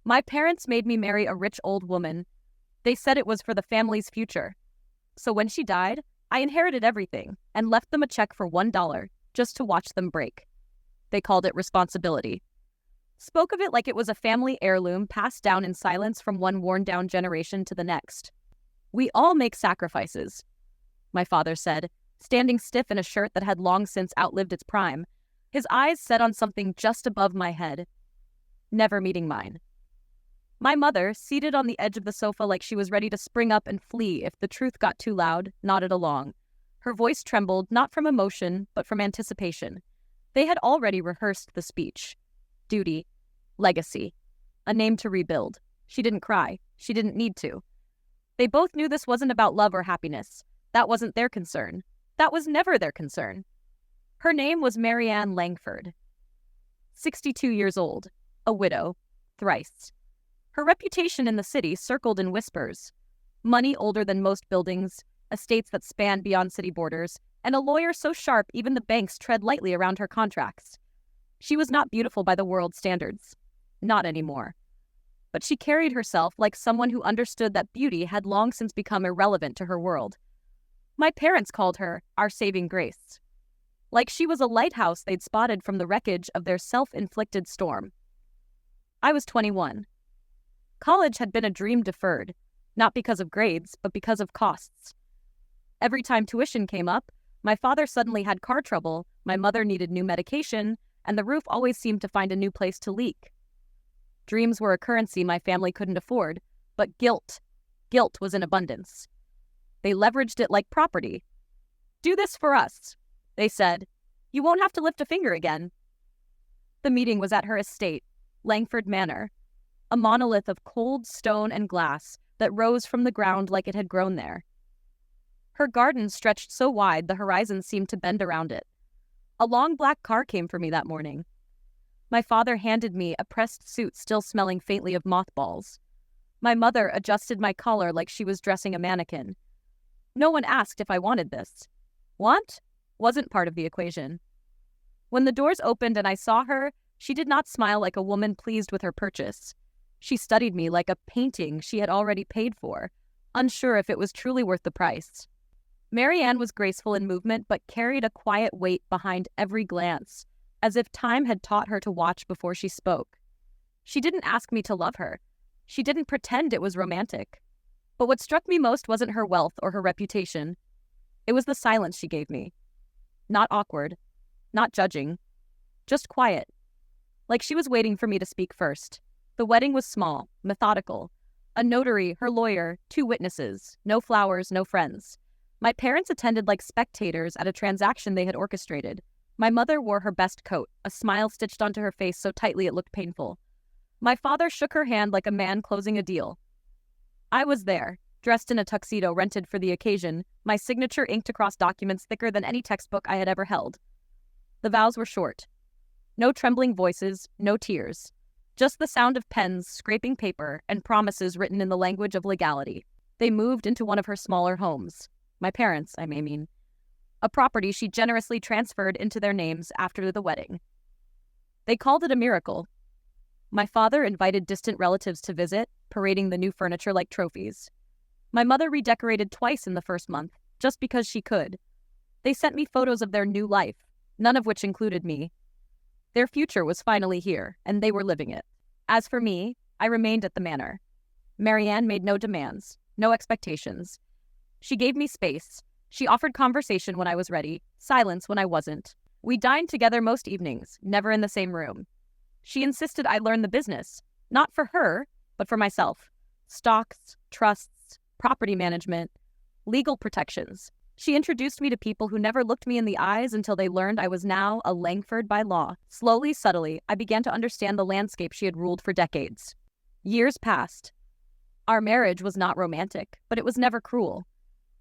My parents made me marry a rich old woman. They said it was for the family's future. So when she died, I inherited everything and left them a check for $1 just to watch them break. They called it responsibility. Spoke of it like it was a family heirloom passed down in silence from one worn-down generation to the next. We all make sacrifices, my father said, standing stiff in a shirt that had long since outlived its prime, his eyes set on something just above my head, never meeting mine. My mother, seated on the edge of the sofa like she was ready to spring up and flee if the truth got too loud, nodded along. Her voice trembled, not from emotion, but from anticipation. They had already rehearsed the speech. Duty, legacy, a name to rebuild. She didn't cry. She didn't need to. They both knew this wasn't about love or happiness. That wasn't their concern. That was never their concern. Her name was Marianne Langford. 62 years old, a widow, thrice. Her reputation in the city circled in whispers. Money older than most buildings, estates that spanned beyond city borders, and a lawyer so sharp even the banks tread lightly around her contracts. She was not beautiful by the world's standards. Not anymore. But she carried herself like someone who understood that beauty had long since become irrelevant to her world. My parents called her our saving grace. Like she was a lighthouse they'd spotted from the wreckage of their self-inflicted storm. I was 21. College had been a dream deferred, not because of grades, but because of costs. Every time tuition came up, my father suddenly had car trouble, my mother needed new medication, and the roof always seemed to find a new place to leak. Dreams were a currency my family couldn't afford, but guilt was in abundance. They leveraged it like property. Do this for us, they said. You won't have to lift a finger again. The meeting was at her estate, Langford Manor, a monolith of cold stone and glass that rose from the ground like it had grown there. Her garden stretched so wide the horizon seemed to bend around it. A long black car came for me that morning. My father handed me a pressed suit still smelling faintly of mothballs. My mother adjusted my collar like she was dressing a mannequin. No one asked if I wanted this. Want? Wasn't part of the equation. When the doors opened and I saw her, she did not smile like a woman pleased with her purchase. She studied me like a painting she had already paid for, unsure if it was truly worth the price. Marianne was graceful in movement but carried a quiet weight behind every glance, as if time had taught her to watch before she spoke. She didn't ask me to love her. She didn't pretend it was romantic. But what struck me most wasn't her wealth or her reputation. It was the silence she gave me. Not awkward, not judging, just quiet. Like she was waiting for me to speak first. The wedding was small, methodical. A notary, her lawyer, 2 witnesses, no flowers, no friends. My parents attended like spectators at a transaction they had orchestrated. My mother wore her best coat, a smile stitched onto her face so tightly it looked painful. My father shook her hand like a man closing a deal. I was there, dressed in a tuxedo rented for the occasion, my signature inked across documents thicker than any textbook I had ever held. The vows were short. No trembling voices, no tears. Just the sound of pens scraping paper and promises written in the language of legality. They moved into one of her smaller homes. My parents, I may mean. A property she generously transferred into their names after the wedding. They called it a miracle. My father invited distant relatives to visit, parading the new furniture like trophies. My mother redecorated twice in the first month, just because she could. They sent me photos of their new life, none of which included me. Their future was finally here, and they were living it. As for me, I remained at the manor. Marianne made no demands, no expectations. She gave me space. She offered conversation when I was ready, silence when I wasn't. We dined together most evenings, never in the same room. She insisted I learn the business, not for her, but for myself. Stocks, trusts, property management, legal protections. She introduced me to people who never looked me in the eyes until they learned I was now a Langford by law. Slowly, subtly, I began to understand the landscape she had ruled for decades. Years passed. Our marriage was not romantic, but it was never cruel.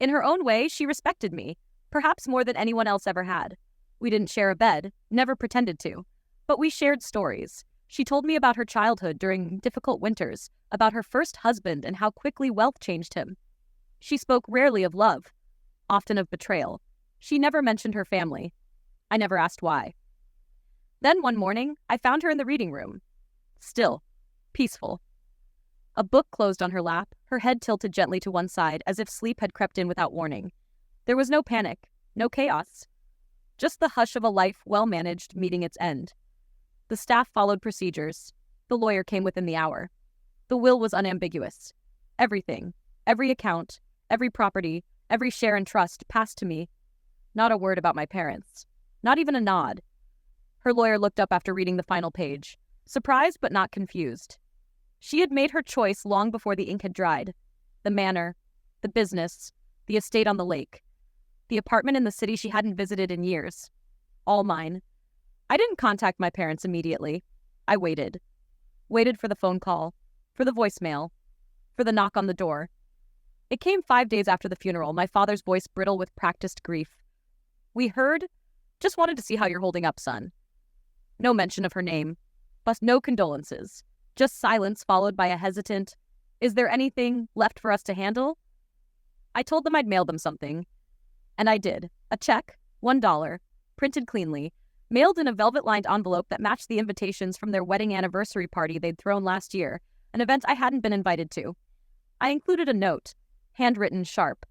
In her own way, she respected me, perhaps more than anyone else ever had. We didn't share a bed, never pretended to, but we shared stories. She told me about her childhood during difficult winters, about her first husband and how quickly wealth changed him. She spoke rarely of love, often of betrayal. She never mentioned her family. I never asked why. Then one morning, I found her in the reading room. Still, peaceful, A book closed on her lap, her head tilted gently to one side as if sleep had crept in without warning. There was no panic, no chaos. Just the hush of a life well managed meeting its end. The staff followed procedures. The lawyer came within the hour. The will was unambiguous. Everything, every account, every property, every share and trust passed to me. Not a word about my parents. Not even a nod. Her lawyer looked up after reading the final page, surprised but not confused. She had made her choice long before the ink had dried. The manor, the business, the estate on the lake, the apartment in the city she hadn't visited in years. All mine. I didn't contact my parents immediately. I waited. Waited for the phone call, for the voicemail, for the knock on the door. It came 5 days after the funeral, my father's voice brittle with practiced grief. "We heard. Just wanted to see how you're holding up, son." No mention of her name, but no condolences. Just silence followed by a hesitant, "Is there anything left for us to handle?" I told them I'd mail them something. And I did. A check, $1, printed cleanly, mailed in a velvet-lined envelope that matched the invitations from their wedding anniversary party they'd thrown last year, an event I hadn't been invited to. I included a note, handwritten sharp.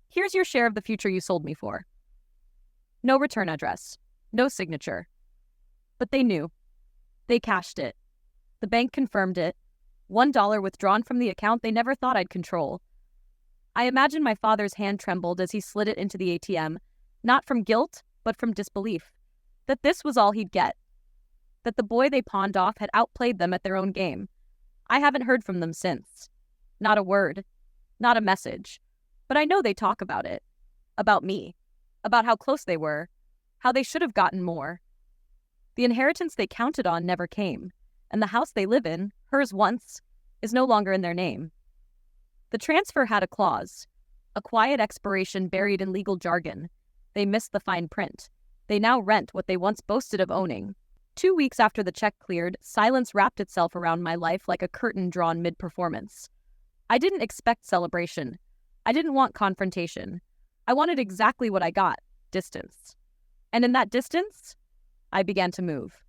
"Here's your share of the future you sold me for." No return address. No signature. But they knew. They cashed it. The bank confirmed it. $1 withdrawn from the account they never thought I'd control. I imagine my father's hand trembled as he slid it into the ATM, not from guilt, but from disbelief. That this was all he'd get. That the boy they pawned off had outplayed them at their own game. I haven't heard from them since. Not a word. Not a message. But I know they talk about it. About me. About how close they were. How they should have gotten more. The inheritance they counted on never came. And the house they live in, hers once, is no longer in their name. The transfer had a clause. A quiet expiration buried in legal jargon. They missed the fine print. They now rent what they once boasted of owning. 2 weeks after the check cleared, silence wrapped itself around my life like a curtain drawn mid-performance. I didn't expect celebration. I didn't want confrontation. I wanted exactly what I got, distance. And in that distance, I began to move.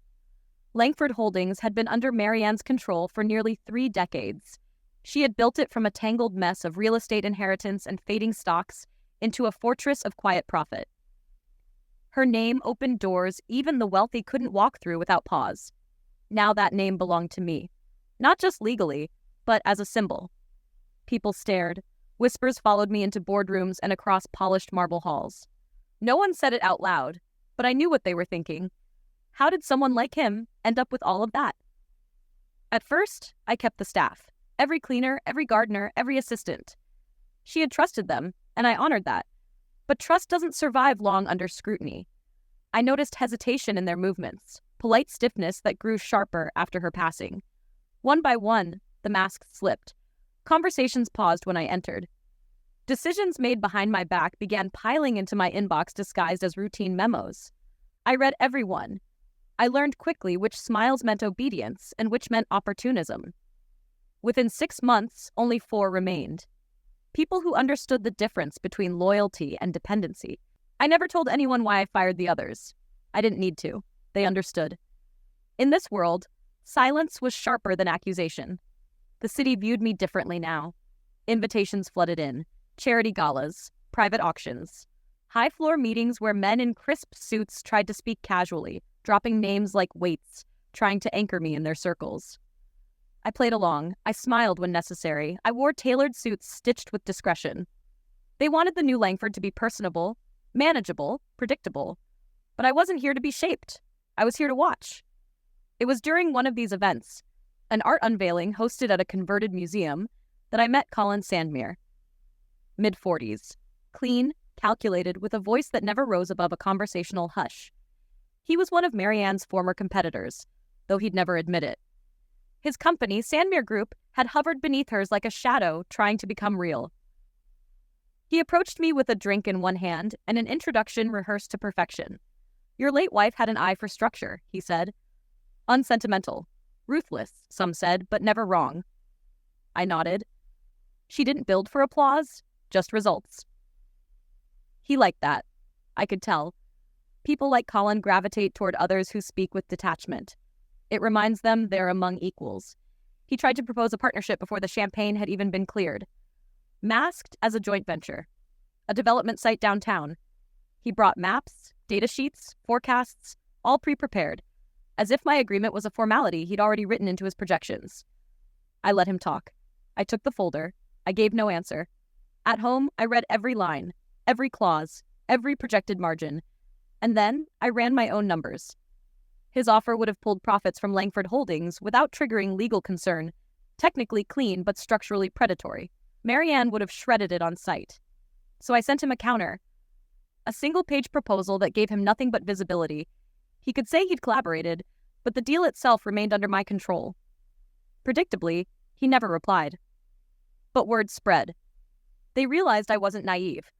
Langford Holdings had been under Marianne's control for nearly 3 decades. She had built it from a tangled mess of real estate inheritance and fading stocks into a fortress of quiet profit. Her name opened doors even the wealthy couldn't walk through without pause. Now that name belonged to me, not just legally, but as a symbol. People stared. Whispers followed me into boardrooms and across polished marble halls. No one said it out loud, but I knew what they were thinking. How did someone like him end up with all of that? At first, I kept the staff. Every cleaner, every gardener, every assistant. She had trusted them, and I honored that. But trust doesn't survive long under scrutiny. I noticed hesitation in their movements, polite stiffness that grew sharper after her passing. One by one, the masks slipped. Conversations paused when I entered. Decisions made behind my back began piling into my inbox disguised as routine memos. I read every one. I learned quickly which smiles meant obedience and which meant opportunism. Within 6 months, only 4 remained. People who understood the difference between loyalty and dependency. I never told anyone why I fired the others. I didn't need to. They understood. In this world, silence was sharper than accusation. The city viewed me differently now. Invitations flooded in. Charity galas. Private auctions. High-floor meetings where men in crisp suits tried to speak casually, dropping names like weights, trying to anchor me in their circles. I played along. I smiled when necessary. I wore tailored suits stitched with discretion. They wanted the new Langford to be personable, manageable, predictable. But I wasn't here to be shaped. I was here to watch. It was during one of these events, an art unveiling hosted at a converted museum, that I met Colin Sandmere. Mid-40s. Clean, calculated, with a voice that never rose above a conversational hush. He was one of Marianne's former competitors, though he'd never admit it. His company, Sandmere Group, had hovered beneath hers like a shadow, trying to become real. He approached me with a drink in one hand and an introduction rehearsed to perfection. "Your late wife had an eye for structure," he said. "Unsentimental. Ruthless, some said, but never wrong." I nodded. She didn't build for applause, just results. He liked that. I could tell. People like Colin gravitate toward others who speak with detachment. It reminds them they're among equals. He tried to propose a partnership before the champagne had even been cleared. Masked as a joint venture. A development site downtown. He brought maps, data sheets, forecasts, all pre-prepared, as if my agreement was a formality he'd already written into his projections. I let him talk. I took the folder. I gave no answer. At home, I read every line, every clause, every projected margin, and then I ran my own numbers. His offer would have pulled profits from Langford Holdings without triggering legal concern, technically clean but structurally predatory. Marianne would have shredded it on sight. So I sent him a counter. A single-page proposal that gave him nothing but visibility. He could say he'd collaborated, but the deal itself remained under my control. Predictably, he never replied. But word spread. They realized I wasn't naive,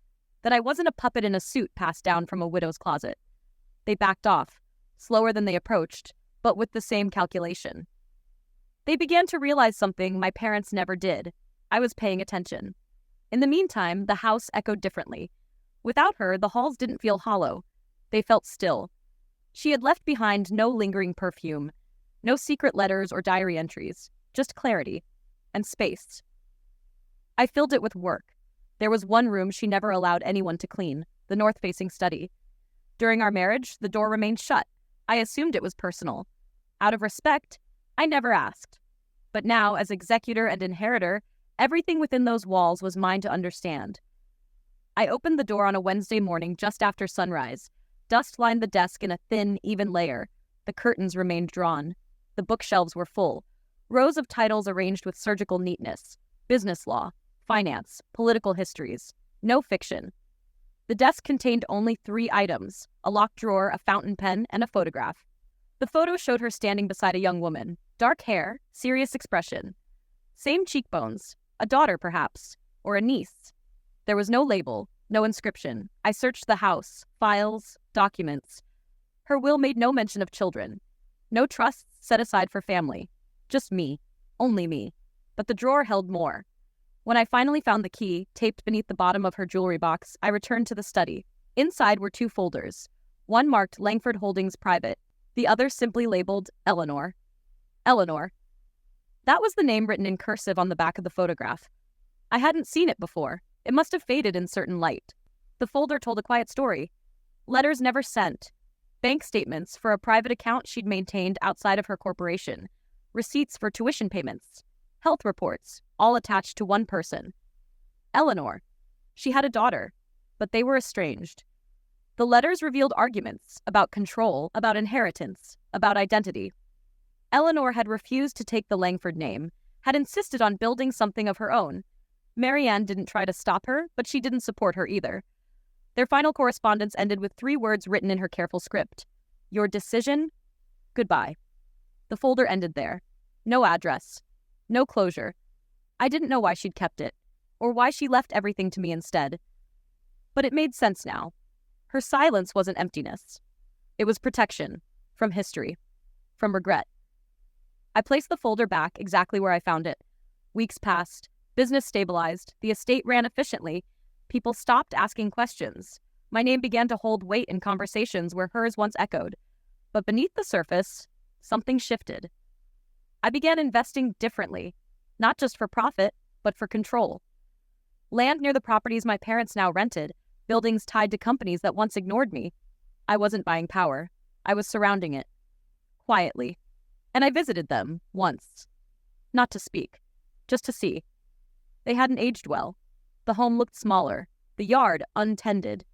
that I wasn't a puppet in a suit passed down from a widow's closet. They backed off, slower than they approached, but with the same calculation. They began to realize something my parents never did. I was paying attention. In the meantime, the house echoed differently. Without her, the halls didn't feel hollow. They felt still. She had left behind no lingering perfume, no secret letters or diary entries, just clarity and space. I filled it with work. There was one room she never allowed anyone to clean, the north-facing study. During our marriage, the door remained shut. I assumed it was personal. Out of respect, I never asked. But now, as executor and inheritor, everything within those walls was mine to understand. I opened the door on a Wednesday morning just after sunrise. Dust lined the desk in a thin, even layer. The curtains remained drawn. The bookshelves were full. Rows of titles arranged with surgical neatness. Business law, finance, political histories. No fiction. The desk contained only 3 items: a locked drawer, a fountain pen, and a photograph. The photo showed her standing beside a young woman. Dark hair, serious expression. Same cheekbones. A daughter, perhaps. Or a niece. There was no label, no inscription. I searched the house, files, documents. Her will made no mention of children. No trusts set aside for family. Just me. Only me. But the drawer held more. When I finally found the key, taped beneath the bottom of her jewelry box, I returned to the study. Inside were 2 folders. One marked Langford Holdings Private. The other simply labeled Eleanor. Eleanor. That was the name written in cursive on the back of the photograph. I hadn't seen it before. It must have faded in certain light. The folder told a quiet story. Letters never sent. Bank statements for a private account she'd maintained outside of her corporation. Receipts for tuition payments. Health reports, all attached to one person. Eleanor. She had a daughter, but they were estranged. The letters revealed arguments about control, about inheritance, about identity. Eleanor had refused to take the Langford name, had insisted on building something of her own. Marianne didn't try to stop her, but she didn't support her either. Their final correspondence ended with 3 words written in her careful script. Your decision, goodbye. The folder ended there. No address. No closure. I didn't know why she'd kept it, or why she left everything to me instead. But it made sense now. Her silence wasn't emptiness. It was protection, from history, from regret. I placed the folder back exactly where I found it. Weeks passed. Business stabilized. The estate ran efficiently. People stopped asking questions. My name began to hold weight in conversations where hers once echoed. But beneath the surface, something shifted. I began investing differently, not just for profit, but for control. Land near the properties my parents now rented, buildings tied to companies that once ignored me. I wasn't buying power. I was surrounding it. Quietly. And I visited them, once. Not to speak. Just to see. They hadn't aged well. The home looked smaller. The yard untended.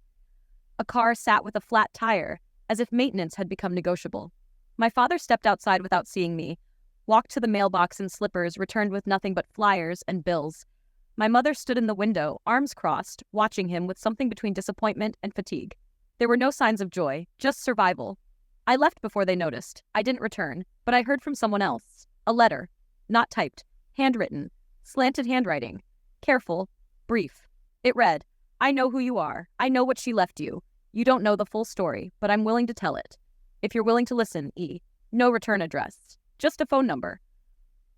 A car sat with a flat tire, as if maintenance had become negotiable. My father stepped outside without seeing me, walked to the mailbox in slippers, returned with nothing but flyers and bills. My mother stood in the window, arms crossed, watching him with something between disappointment and fatigue. There were no signs of joy, just survival. I left before they noticed. I didn't return, but I heard from someone else. A letter. Not typed. Handwritten. Slanted handwriting. Careful. Brief. It read, I know who you are. I know what she left you. You don't know the full story, but I'm willing to tell it. If you're willing to listen, E. No return address. Just a phone number.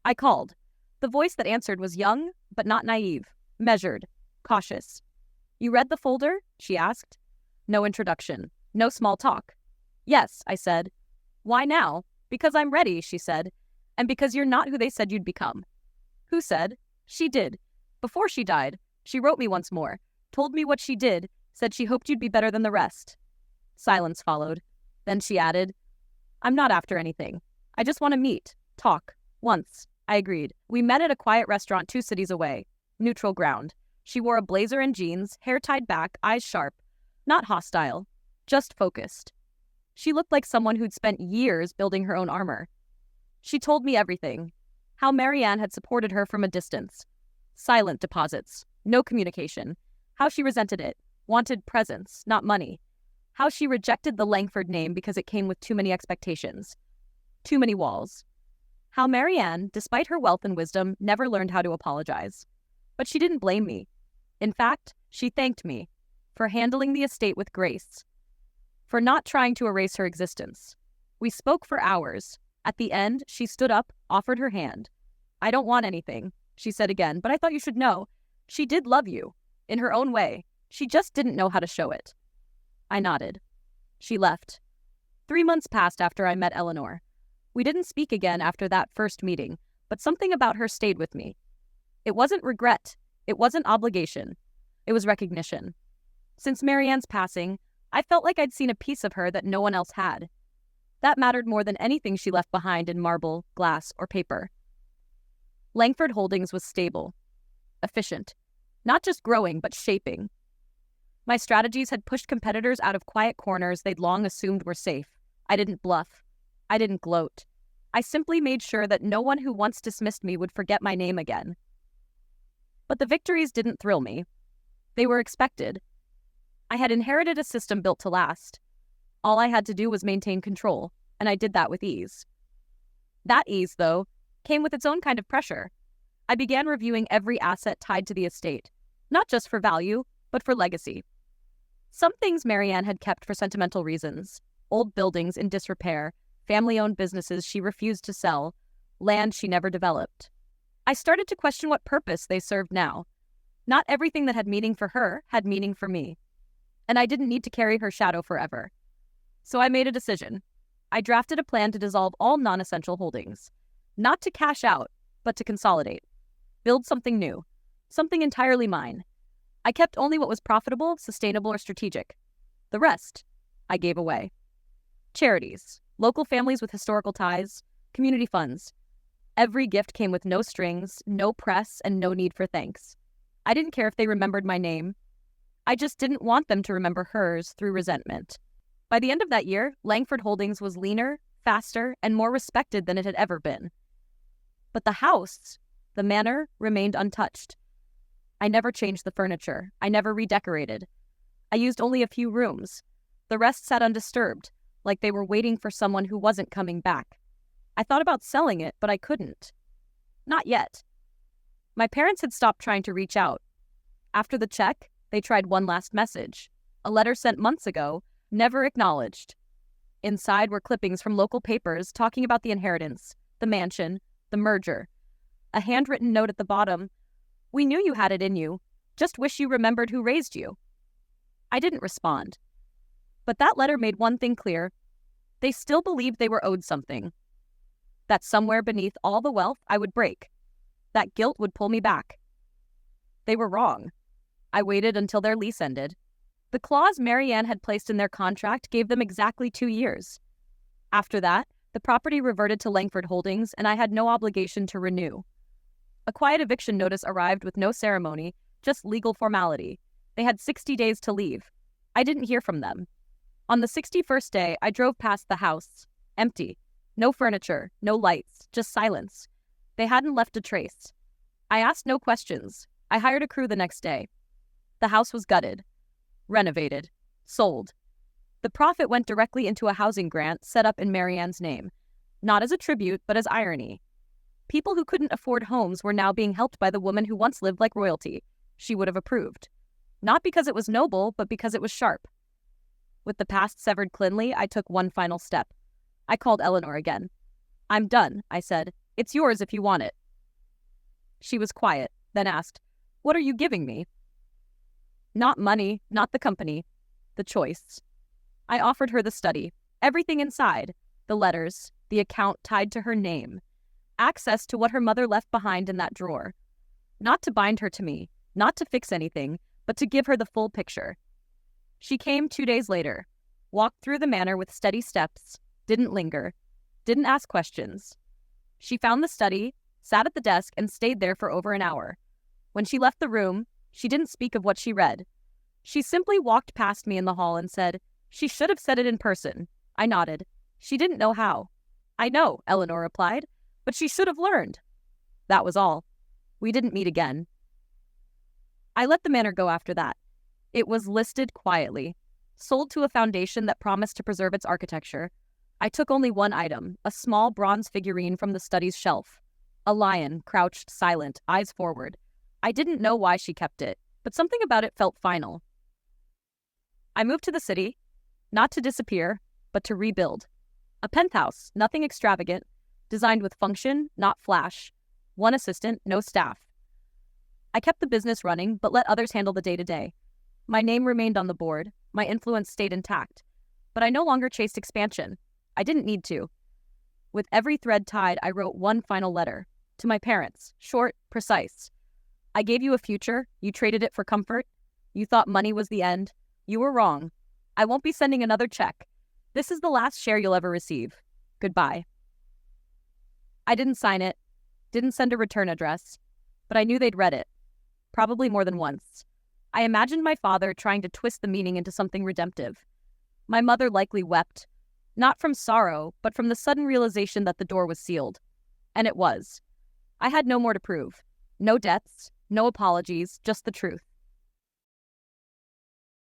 I called. The voice that answered was young, but not naive. Measured. Cautious. You read the folder? She asked. No introduction. No small talk. Yes, I said. Why now? Because I'm ready, she said. And because you're not who they said you'd become. Who said? She did. Before she died, she wrote me once more, told me what she did, said she hoped you'd be better than the rest. Silence followed. Then she added, I'm not after anything. I just want to meet, talk, once. I agreed. We met at a quiet restaurant 2 cities away. Neutral ground. She wore a blazer and jeans, hair tied back, eyes sharp. Not hostile, just focused. She looked like someone who'd spent years building her own armor. She told me everything. How Marianne had supported her from a distance. Silent deposits, no communication. How she resented it, wanted presence, not money. How she rejected the Langford name because it came with too many expectations. Too many walls. How Marianne, despite her wealth and wisdom, never learned how to apologize. But she didn't blame me. In fact, she thanked me for handling the estate with grace, for not trying to erase her existence. We spoke for hours. At the end, she stood up, offered her hand. I don't want anything, she said again, but I thought you should know. She did love you, in her own way. She just didn't know how to show it. I nodded. She left. 3 months passed after I met Eleanor. We didn't speak again after that first meeting, but something about her stayed with me. It wasn't regret. It wasn't obligation. It was recognition. Since Marianne's passing, I felt like I'd seen a piece of her that no one else had. That mattered more than anything she left behind in marble, glass, or paper. Langford Holdings was stable, efficient, not just growing, but shaping. My strategies had pushed competitors out of quiet corners they'd long assumed were safe. I didn't bluff. I didn't gloat. I simply made sure that no one who once dismissed me would forget my name again. But the victories didn't thrill me. They were expected. I had inherited a system built to last. All I had to do was maintain control, and I did that with ease. That ease, though, came with its own kind of pressure. I began reviewing every asset tied to the estate, not just for value, but for legacy. Some things Marianne had kept for sentimental reasons. Old buildings in disrepair, family-owned businesses she refused to sell, land she never developed. I started to question what purpose they served now. Not everything that had meaning for her had meaning for me. And I didn't need to carry her shadow forever. So I made a decision. I drafted a plan to dissolve all non-essential holdings. Not to cash out, but to consolidate. Build something new. Something entirely mine. I kept only what was profitable, sustainable, or strategic. The rest, I gave away. Charities, local families with historical ties, community funds. Every gift came with no strings, no press, and no need for thanks. I didn't care if they remembered my name. I just didn't want them to remember hers through resentment. By the end of that year, Langford Holdings was leaner, faster, and more respected than it had ever been. But the house, the manor, remained untouched. I never changed the furniture. I never redecorated. I used only a few rooms. The rest sat undisturbed, like they were waiting for someone who wasn't coming back. I thought about selling it, but I couldn't. Not yet. My parents had stopped trying to reach out. After the check, they tried one last message. A letter sent months ago, never acknowledged. Inside were clippings from local papers talking about the inheritance, the mansion, the merger. A handwritten note at the bottom. We knew you had it in you. Just wish you remembered who raised you. I didn't respond. But that letter made one thing clear. They still believed they were owed something. That somewhere beneath all the wealth I would break. That guilt would pull me back. They were wrong. I waited until their lease ended. The clause Marianne had placed in their contract gave them exactly 2 years. After that, the property reverted to Langford Holdings, and I had no obligation to renew. A quiet eviction notice arrived with no ceremony, just legal formality. They had 60 days to leave. I didn't hear from them. On the 61st day, I drove past the house. Empty. No furniture, no lights, just silence. They hadn't left a trace. I asked no questions. I hired a crew the next day. The house was gutted. Renovated. Sold. The profit went directly into a housing grant set up in Marianne's name. Not as a tribute, but as irony. People who couldn't afford homes were now being helped by the woman who once lived like royalty. She would have approved. Not because it was noble, but because it was sharp. With the past severed cleanly, I took one final step. I called Eleanor again. I'm done, I said. It's yours if you want it. She was quiet, then asked, What are you giving me? Not money, not the company. The choice. I offered her the study. Everything inside. The letters. The account tied to her name. access to what her mother left behind in that drawer. Not to bind her to me, not to fix anything, but to give her the full picture. She came 2 days later, walked through the manor with steady steps, didn't linger, didn't ask questions. She found the study, sat at the desk, and stayed there for over an hour. When she left the room, she didn't speak of what she read. She simply walked past me in the hall and said, "She should have said it in person." I nodded. She didn't know how. "I know," Eleanor replied, "but she should have learned." That was all. We didn't meet again. I let the manor go after that. It was listed quietly, sold to a foundation that promised to preserve its architecture. I took only one item, a small bronze figurine from the study's shelf. A lion, crouched, silent, eyes forward. I didn't know why she kept it, but something about it felt final. I moved to the city, not to disappear, but to rebuild. A penthouse, nothing extravagant, designed with function, not flash. One assistant, no staff. I kept the business running, but let others handle the day-to-day. My name remained on the board, my influence stayed intact, but I no longer chased expansion. I didn't need to. With every thread tied, I wrote one final letter. To my parents, short, precise. I gave you a future, you traded it for comfort. You thought money was the end. You were wrong. I won't be sending another check. This is the last share you'll ever receive. Goodbye. I didn't sign it, didn't send a return address, but I knew they'd read it. Probably more than once. I imagined my father trying to twist the meaning into something redemptive. My mother likely wept, not from sorrow, but from the sudden realization that the door was sealed. And it was. I had no more to prove. No debts, no apologies, just the truth.